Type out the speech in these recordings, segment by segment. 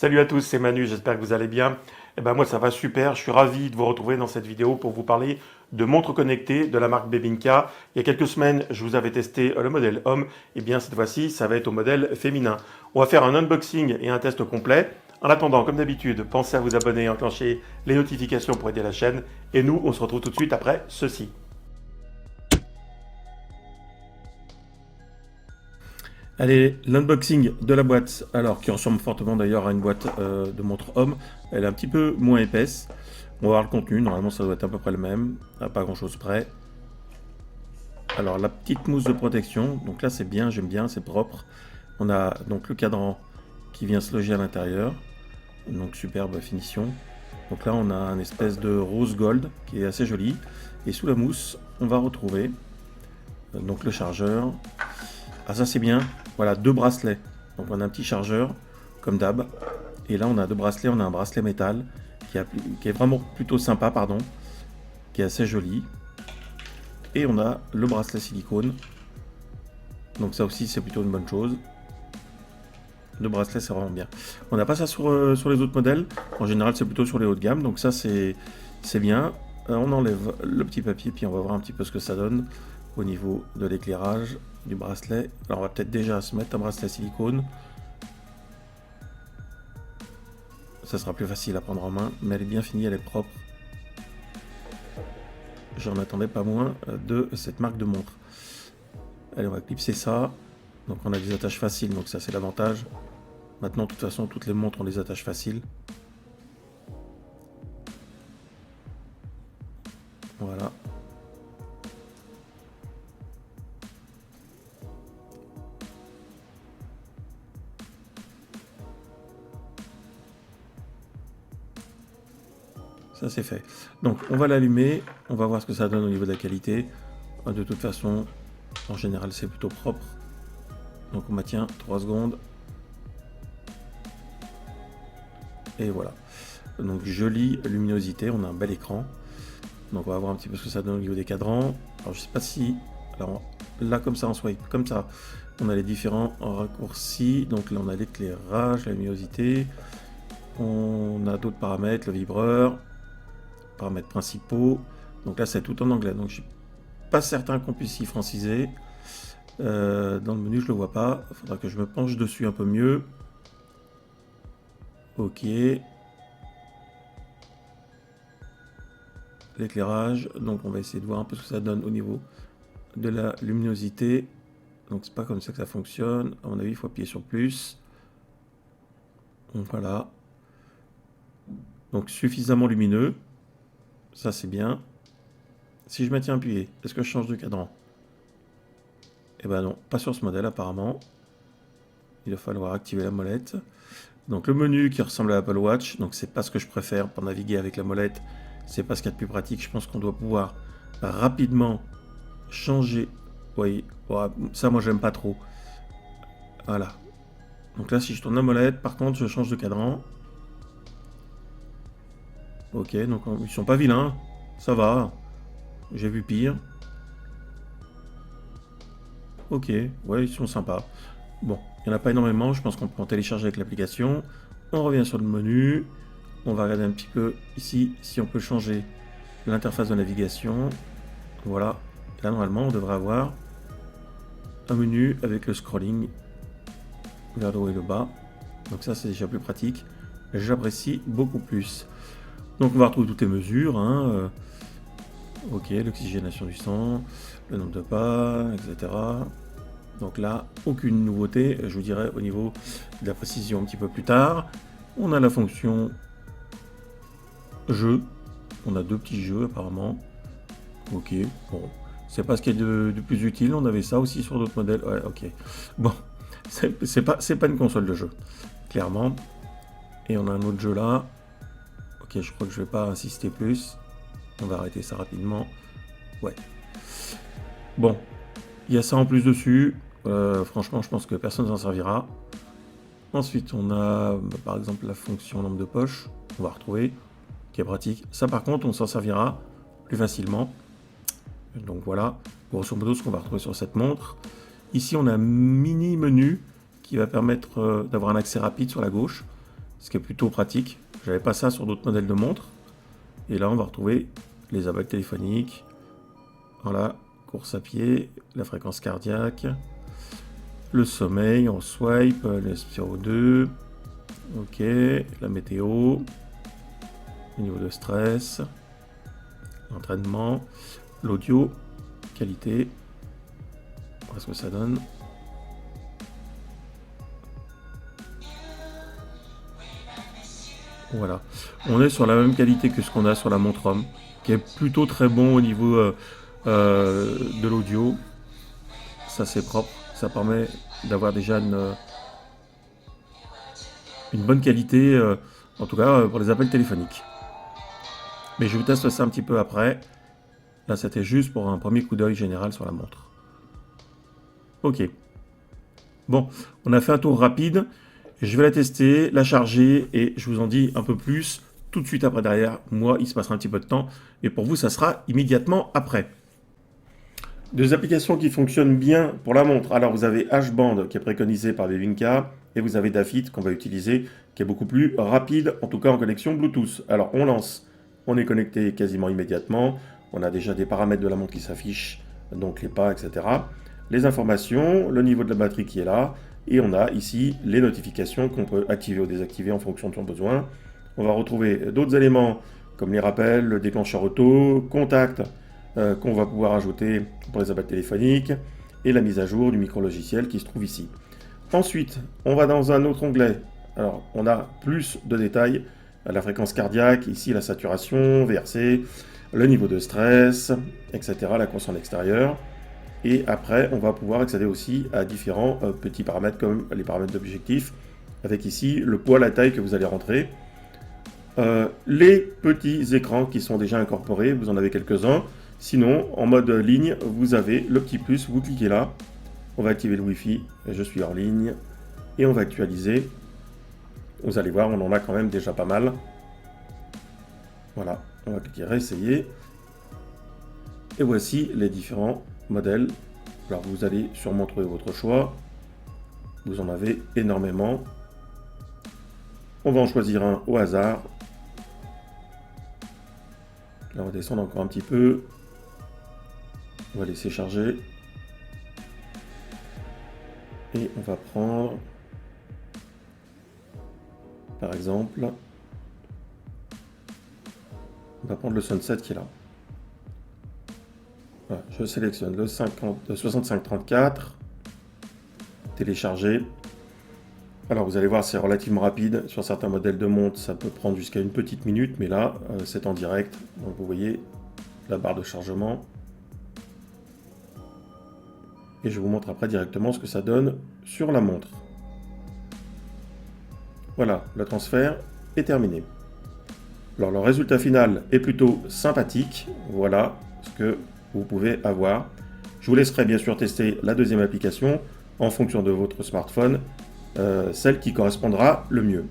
Salut à tous, c'est Manu, j'espère que vous allez bien. Eh ben moi ça va super, je suis ravi de vous retrouver dans cette vidéo pour vous parler de montres connectées de la marque Bebinka. Il y a quelques semaines, je vous avais testé le modèle homme, et bien cette fois-ci, ça va être au modèle féminin. On va faire un unboxing et un test complet. En attendant, comme d'habitude, pensez à vous abonner et enclencher les notifications pour aider la chaîne. Et nous, on se retrouve tout de suite après ceci. Allez, l'unboxing de la boîte, alors qui ressemble fortement d'ailleurs à une boîte de montre homme. Elle est un petit peu moins épaisse. On va voir le contenu, normalement ça doit être à peu près le même, à pas grand chose près. Alors la petite mousse de protection, donc là c'est bien, j'aime bien, c'est propre. On a donc le cadran qui vient se loger à l'intérieur, donc superbe finition. Donc là on a un espèce de rose gold qui est assez joli. Et sous la mousse, on va retrouver donc le chargeur. Ah ça c'est bien, voilà, deux bracelets. Donc on a un petit chargeur, comme d'hab. Et là on a deux bracelets, on a un bracelet métal, qui est vraiment plutôt sympa, pardon, qui est assez joli. Et on a le bracelet silicone. Donc ça aussi c'est plutôt une bonne chose. Le bracelet c'est vraiment bien. On n'a pas ça sur les autres modèles. En général c'est plutôt sur les hauts de gamme. Donc ça c'est bien. On enlève le petit papier, puis on va voir un petit peu ce que ça donne au niveau de l'éclairage du bracelet. Alors on va peut-être déjà se mettre un bracelet silicone. Ça sera plus facile à prendre en main, mais elle est bien finie, elle est propre. J'en attendais pas moins de cette marque de montre. Allez, on va clipser ça. Donc on a des attaches faciles, donc ça c'est l'avantage. Maintenant, de toute façon, toutes les montres ont des attaches faciles. Voilà. Ça c'est fait. Donc on va l'allumer, on va voir ce que ça donne au niveau de la qualité. De toute façon, en général c'est plutôt propre. Donc on maintient 3 secondes. Et voilà. Donc jolie luminosité, on a un bel écran. Donc on va voir un petit peu ce que ça donne au niveau des cadrans. Alors je sais pas si... Alors là comme ça en swipe, comme ça, on a les différents raccourcis. Donc là on a l'éclairage, la luminosité. On a d'autres paramètres, le vibreur, paramètres principaux. Donc là c'est tout en anglais. Donc je suis pas certain qu'on puisse y franciser. Dans le menu je le vois pas. Il faudra que je me penche dessus un peu mieux. Ok. L'éclairage, donc on va essayer de voir un peu ce que ça donne au niveau de la luminosité. Donc c'est pas comme ça que ça fonctionne. À mon avis, il faut appuyer sur plus. Donc voilà. Donc suffisamment lumineux. Ça c'est bien. Si je maintiens appuyé, est-ce que je change de cadran? Eh ben non, pas sur ce modèle apparemment. Il va falloir activer la molette. Donc le menu qui ressemble à l'Apple Watch, donc c'est pas ce que je préfère pour naviguer avec la molette. C'est pas ce qu'il y a de plus pratique. Je pense qu'on doit pouvoir rapidement changer. Oui, ça moi j'aime pas trop. Voilà. Donc là si je tourne la molette, par contre je change de cadran. Ok, donc ils sont pas vilains. Ça va. J'ai vu pire. Ok, ouais, ils sont sympas. Bon, il n'y en a pas énormément. Je pense qu'on peut en télécharger avec l'application. On revient sur le menu. On va regarder un petit peu ici si on peut changer l'interface de navigation. Voilà. Là, normalement, on devrait avoir un menu avec le scrolling vers le haut et le bas. Donc ça, c'est déjà plus pratique. J'apprécie beaucoup plus. Donc on va retrouver toutes les mesures. Hein. Ok, l'oxygénation du sang, le nombre de pas, etc. Donc là, aucune nouveauté, je vous dirai au niveau de la précision un petit peu plus tard. On a la fonction jeu. On a deux petits jeux apparemment. Ok, bon. C'est pas ce qui est de plus utile. On avait ça aussi sur d'autres modèles. Ouais, ok. Bon, c'est pas une console de jeu, clairement. Et on a un autre jeu là. Ok, je crois que je vais pas insister plus. On va arrêter ça rapidement. Ouais. Bon, il y a ça en plus dessus. Franchement, je pense que personne ne s'en servira. Ensuite, on a par exemple la fonction lampe de poche. On va retrouver, qui est pratique. Ça, par contre, on s'en servira plus facilement. Donc voilà, grosso modo, ce qu'on va retrouver sur cette montre. Ici, on a un mini menu qui va permettre d'avoir un accès rapide sur la gauche. ce qui est plutôt pratique. J'avais pas ça sur d'autres modèles de montres. Et là, on va retrouver les appels téléphoniques. Voilà, course à pied, la fréquence cardiaque, le sommeil, on swipe, le SpO2, ok, la météo, le niveau de stress, l'entraînement, l'audio, qualité, voilà ce que ça donne. Voilà, on est sur la même qualité que ce qu'on a sur la montre Homme, qui est plutôt très bon au niveau de l'audio. Ça c'est propre, ça permet d'avoir déjà une bonne qualité, en tout cas pour les appels téléphoniques. Mais je vous teste ça un petit peu après. Là c'était juste pour un premier coup d'œil général sur la montre. Ok. Bon, on a fait un tour rapide. Je vais la tester, la charger et je vous en dis un peu plus tout de suite après derrière. Moi, il se passera un petit peu de temps et pour vous, ça sera immédiatement après. Deux applications qui fonctionnent bien pour la montre. Alors, vous avez H-Band qui est préconisé par Bebinca et vous avez Dafit qu'on va utiliser qui est beaucoup plus rapide, en tout cas en connexion Bluetooth. Alors, on lance, on est connecté quasiment immédiatement. On a déjà des paramètres de la montre qui s'affichent, donc les pas, etc. Les informations, le niveau de la batterie qui est là. Et on a ici les notifications qu'on peut activer ou désactiver en fonction de son besoin. On va retrouver d'autres éléments comme les rappels, le déclencheur auto, contact qu'on va pouvoir ajouter pour les appels téléphoniques et la mise à jour du micro-logiciel qui se trouve ici. Ensuite, on va dans un autre onglet. Alors, on a plus de détails, la fréquence cardiaque, ici la saturation, VRC, le niveau de stress, etc., la course en extérieur. Et après, on va pouvoir accéder aussi à différents petits paramètres comme les paramètres d'objectif, avec ici le poids, la taille que vous allez rentrer. Les petits écrans qui sont déjà incorporés, vous en avez quelques-uns. Sinon, en mode ligne, vous avez le petit plus, vous cliquez là. On va activer le Wi-Fi, je suis hors ligne. Et on va actualiser. Vous allez voir, on en a quand même déjà pas mal. Voilà, on va cliquer réessayer. Et voici les différents modèles. Alors vous allez sûrement trouver votre choix. Vous en avez énormément. On va en choisir un au hasard. Là on va descendre encore un petit peu. On va laisser charger. Et on va prendre, par exemple, on va prendre le Sunset qui est là. Voilà, je sélectionne le 6534, télécharger. Alors vous allez voir, c'est relativement rapide. Sur certains modèles de montre, ça peut prendre jusqu'à une petite minute, mais là, c'est en direct. Donc vous voyez la barre de chargement. Et je vous montre après directement ce que ça donne sur la montre. Voilà, le transfert est terminé. Alors le résultat final est plutôt sympathique. Voilà ce que vous pouvez avoir. Je vous laisserai bien sûr tester la deuxième application en fonction de votre smartphone, celle qui correspondra le mieux.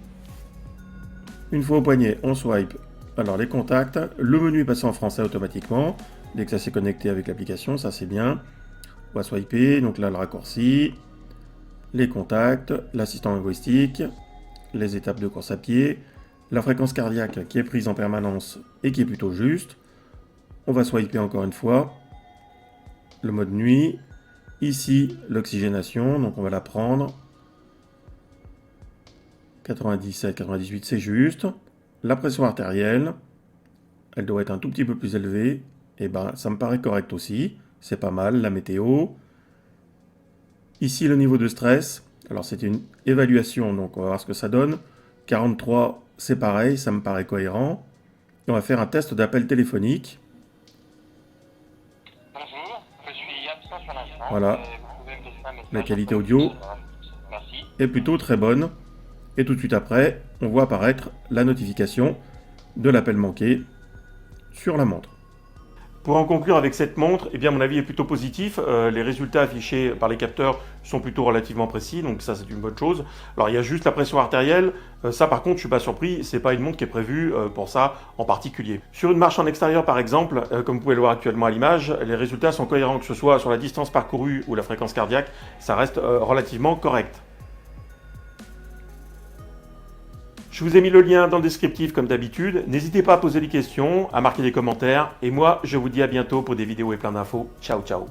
Une fois au poignet, on swipe. Alors les contacts, le menu est passé en français automatiquement, dès que ça s'est connecté avec l'application, ça c'est bien. On va swiper, donc là le raccourci, les contacts, l'assistant linguistique, les étapes de course à pied, la fréquence cardiaque qui est prise en permanence et qui est plutôt juste. On va swiper encore une fois, le mode nuit, ici l'oxygénation, donc on va la prendre, 97, 98 c'est juste, la pression artérielle, elle doit être un tout petit peu plus élevée, et ben ça me paraît correct aussi, c'est pas mal, la météo, ici le niveau de stress, alors c'est une évaluation, donc on va voir ce que ça donne, 43 c'est pareil, ça me paraît cohérent, et on va faire un test d'appel téléphonique. Voilà, la qualité audio est plutôt très bonne. Et tout de suite après, on voit apparaître la notification de l'appel manqué sur la montre. Pour en conclure avec cette montre, eh bien mon avis est plutôt positif. Les résultats affichés par les capteurs sont plutôt relativement précis, donc ça c'est une bonne chose. Alors il y a juste la pression artérielle, ça par contre je suis pas surpris, c'est pas une montre qui est prévue pour ça en particulier. Sur une marche en extérieur par exemple, comme vous pouvez le voir actuellement à l'image, les résultats sont cohérents, que ce soit sur la distance parcourue ou la fréquence cardiaque, ça reste relativement correct. Je vous ai mis le lien dans le descriptif comme d'habitude. N'hésitez pas à poser des questions, à marquer des commentaires. Et moi, je vous dis à bientôt pour des vidéos et plein d'infos. Ciao, ciao.